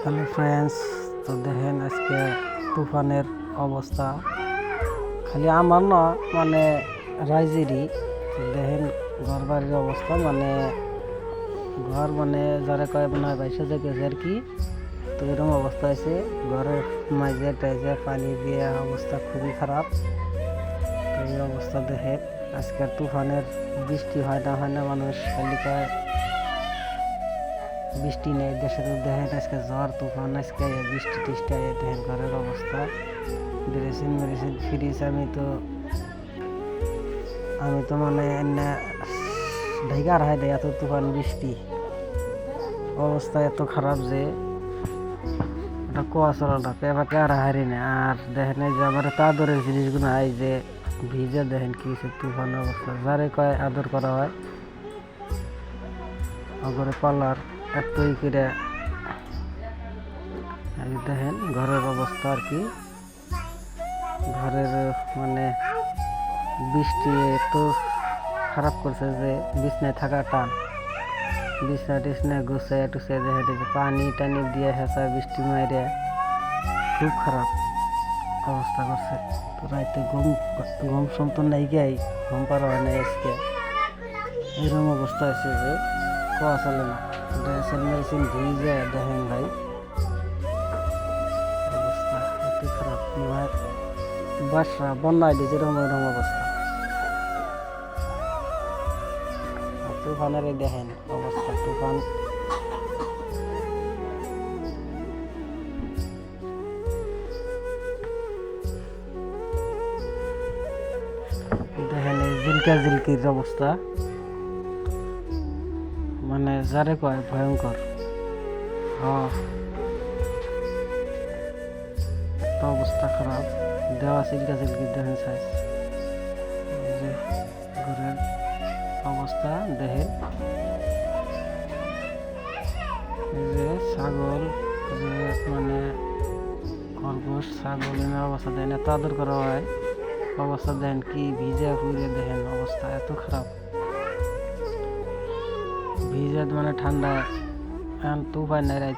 Hello friends, তো দেখেন আজকে তুফানের অবস্থা খালি আমার না মানে রাইজেরই। তো দেখেন ঘর বাড়ির অবস্থা ঘর যারা কয় মনে হয় বাইশে গেছে আর কি। তো এরকম অবস্থা আছে, ঘরের মাঝে টাইজে পানি দিয়ে অবস্থা খুবই খারাপ। তো এই অবস্থা দেখেন আজকের তুফানের বৃষ্টি হয় না মানুষ খালি কয় বৃষ্টি নেই দেশে। তো দেখেন আজকে ঝড় তুফান, আজকে বৃষ্টি টিষ্টি দেখেন ঘরের অবস্থা। ড্রেসিং মেডিসিন ফ্রিজ আমি তো এনে ঢেকে আর দেয় এত তুফান বৃষ্টি, অবস্থা এত খারাপ যে ওটা কোয়া চলাটা পেপাকে আর হারি না। আর দেখেন এই যে আমার আদরের জিনিসগুলো হয় যে ভিজে, দেখেন কি তুফান অবস্থা। যারে কয় আদর করা হয় আগরে পালার এতই করে দেখেন ঘরের অবস্থা আর কি। ঘরের বৃষ্টি এত খারাপ করছে যে বিছনায় থাকা টান, বিছনা টিছনায় গুছাই টুসাই দেখে যে পানি টানি দিয়ে হেঁচা বৃষ্টি মাইরে খুব খারাপ অবস্থা করছে। তো রাইতে ঘুম সম তো নাই গাই, ঘুম পারা হয় না আজকে। এরকম অবস্থা আছে যে কোয়া চলে না। ড্রেসিং মেডিসিন ভিজে দেখেন ভাই অবস্থা এত খারাপ। বাসা বন্যায় দিয়েছে এরকম অবস্থা। তুফানের দেখেন অবস্থা, তুফান দেখেন এই জিলকির অবস্থা, যারে কয় ভয়ঙ্কর। একটা অবস্থা খারাপ, দেওয়া জিলকির দেখেন সাইজ। এই যে ঘরের অবস্থা দেখেন, এই যে ছাগল যে খরগোশ ছাগল এর অবস্থা দেখেন, এত আদর করা হয় অবস্থা দেখেন কি ভিজে ফুলে দেখেন অবস্থা এত খারাপ। ভিজে ঠান্ডা এখন তুফান নাই।